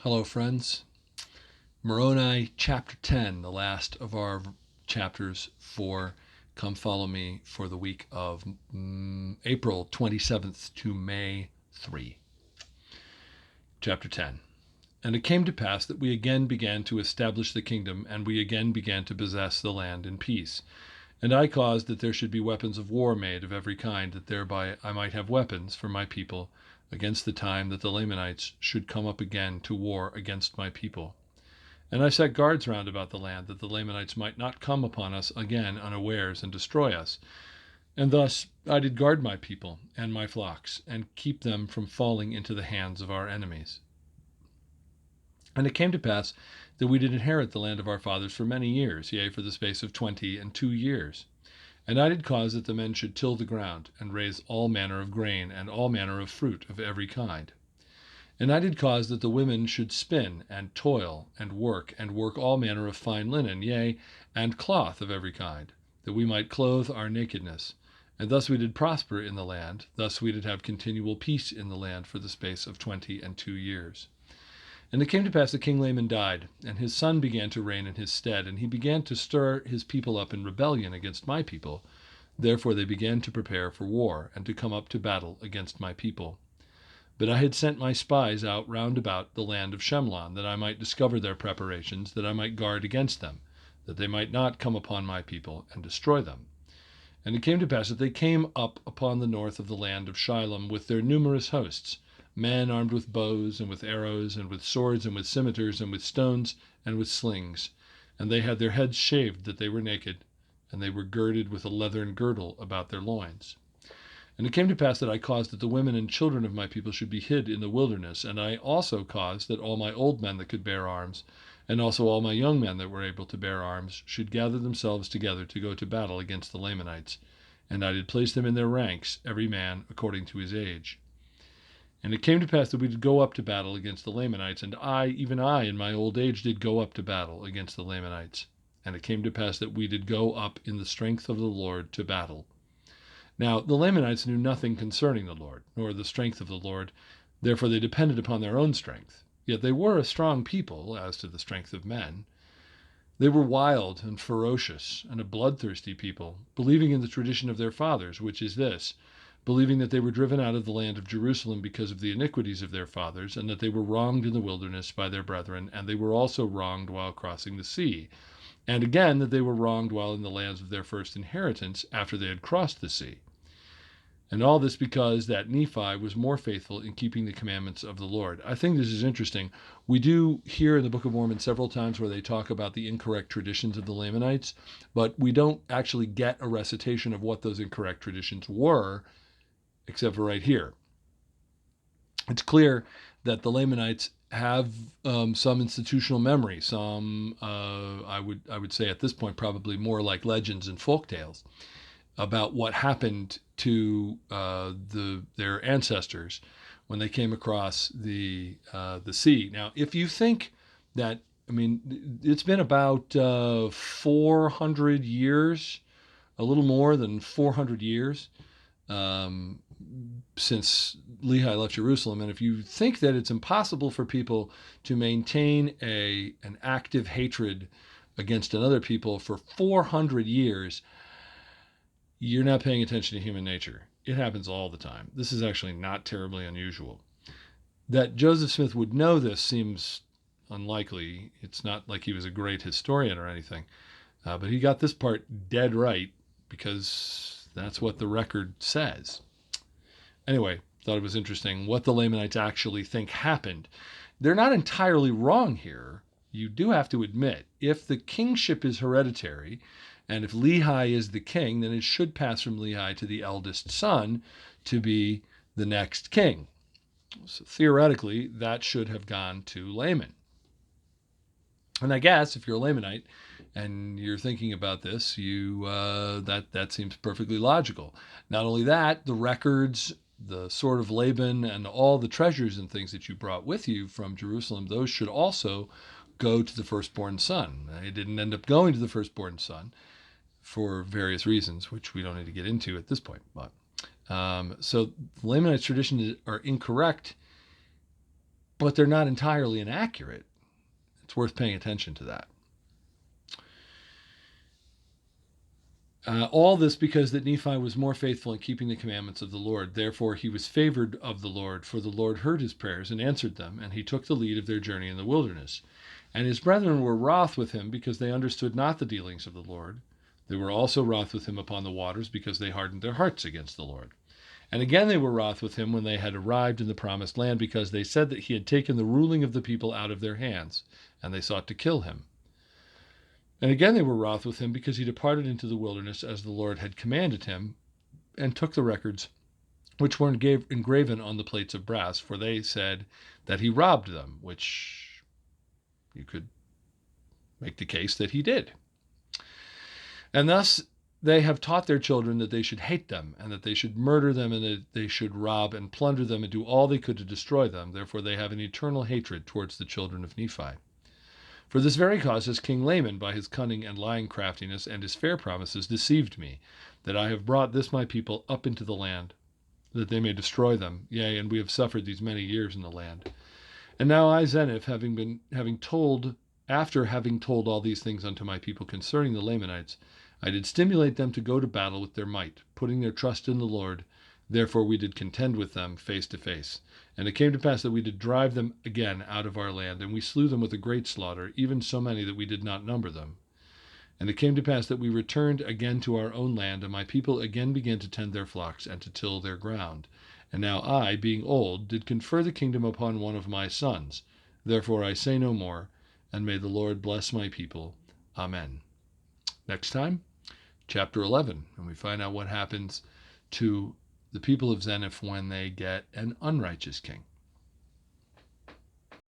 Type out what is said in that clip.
Hello, friends. Moroni, chapter 10, the last of our chapters for Come Follow Me for the week of April 27th to May 3. Chapter 10. And it came to pass that we again began to establish the kingdom, and we again began to possess the land in peace. And I caused that there should be weapons of war made of every kind, that thereby I might have weapons for my people against the time that the Lamanites should come up again to war against my people. And I set guards round about the land, that the Lamanites might not come upon us again unawares and destroy us. And thus I did guard my people and my flocks, and keep them from falling into the hands of our enemies. And it came to pass that we did inherit the land of our fathers for many years, yea, for the space of 22 years. And I did cause that the men should till the ground, and raise all manner of grain, and all manner of fruit of every kind. And I did cause that the women should spin, and toil, and work all manner of fine linen, yea, and cloth of every kind, that we might clothe our nakedness. And thus we did prosper in the land, thus we did have continual peace in the land for the space of 22 years. And it came to pass that King Laman died, and his son began to reign in his stead, and he began to stir his people up in rebellion against my people. Therefore they began to prepare for war, and to come up to battle against my people. But I had sent my spies out round about the land of Shemlon, that I might discover their preparations, that I might guard against them, that they might not come upon my people and destroy them. And it came to pass that they came up upon the north of the land of Shilom with their numerous hosts, men armed with bows, and with arrows, and with swords, and with scimitars, and with stones, and with slings. And they had their heads shaved that they were naked, and they were girded with a leathern girdle about their loins. And it came to pass that I caused that the women and children of my people should be hid in the wilderness, and I also caused that all my old men that could bear arms, and also all my young men that were able to bear arms, should gather themselves together to go to battle against the Lamanites. And I did place them in their ranks, every man according to his age. And it came to pass that we did go up to battle against the Lamanites, and I, even I, in my old age, did go up to battle against the Lamanites. And it came to pass that we did go up in the strength of the Lord to battle. Now the Lamanites knew nothing concerning the Lord, nor the strength of the Lord, therefore they depended upon their own strength. Yet they were a strong people, as to the strength of men. They were wild and ferocious, and a bloodthirsty people, believing in the tradition of their fathers, which is this: believing that they were driven out of the land of Jerusalem because of the iniquities of their fathers, and that they were wronged in the wilderness by their brethren, and they were also wronged while crossing the sea, and again that they were wronged while in the lands of their first inheritance after they had crossed the sea. And all this because that Nephi was more faithful in keeping the commandments of the Lord. I think this is interesting. We do hear in the Book of Mormon several times where they talk about the incorrect traditions of the Lamanites, but we don't actually get a recitation of what those incorrect traditions were, except for right here. It's clear that the Lamanites have some institutional memory, some I would say at this point probably more like legends and folk tales about what happened to their ancestors when they came across the sea. Now, if you think that, I mean, it's been about 400 years, a little more than 400 years um, since Lehi left Jerusalem, and if you think that it's impossible for people to maintain an active hatred against another people for 400 years, you're not paying attention to human nature. It happens all the time. This is actually not terribly unusual. That Joseph Smith would know this seems unlikely. It's not like he was a great historian or anything, but he got this part dead right because that's what the record says. Anyway, thought it was interesting what the Lamanites actually think happened. They're not entirely wrong here. You do have to admit, if the kingship is hereditary, and if Lehi is the king, then it should pass from Lehi to the eldest son to be the next king. So theoretically, that should have gone to Laman. And I guess if you're a Lamanite and you're thinking about this, that seems perfectly logical. Not only that, the records, the sword of Laban, and all the treasures and things that you brought with you from Jerusalem, those should also go to the firstborn son. It didn't end up going to the firstborn son for various reasons, which we don't need to get into at this point. But so the Lamanites' traditions are incorrect but they're not entirely inaccurate. It's worth paying attention to that. All this because that Nephi was more faithful in keeping the commandments of the Lord. Therefore he was favored of the Lord, for the Lord heard his prayers and answered them, and he took the lead of their journey in the wilderness. And his brethren were wroth with him because they understood not the dealings of the Lord. They were also wroth with him upon the waters because they hardened their hearts against the Lord. And again they were wroth with him when they had arrived in the promised land, because they said that he had taken the ruling of the people out of their hands, and they sought to kill him. And again they were wroth with him because he departed into the wilderness as the Lord had commanded him, and took the records which were engraven on the plates of brass, for they said that he robbed them, which you could make the case that he did. And thus they have taught their children that they should hate them, and that they should murder them, and that they should rob and plunder them, and do all they could to destroy them. Therefore they have an eternal hatred towards the children of Nephi. For this very cause has King Laman, by his cunning and lying craftiness and his fair promises, deceived me, that I have brought this my people up into the land, that they may destroy them. Yea, and we have suffered these many years in the land. And now I, Zeniff, after having told all these things unto my people concerning the Lamanites, I did stimulate them to go to battle with their might, putting their trust in the Lord. Therefore we did contend with them face to face. And it came to pass that we did drive them again out of our land, and we slew them with a great slaughter, even so many that we did not number them. And it came to pass that we returned again to our own land, and my people again began to tend their flocks and to till their ground. And now I, being old, did confer the kingdom upon one of my sons. Therefore I say no more, and may the Lord bless my people. Amen. Next time, chapter 11, and we find out what happens to the people of Zeniff when they get an unrighteous king.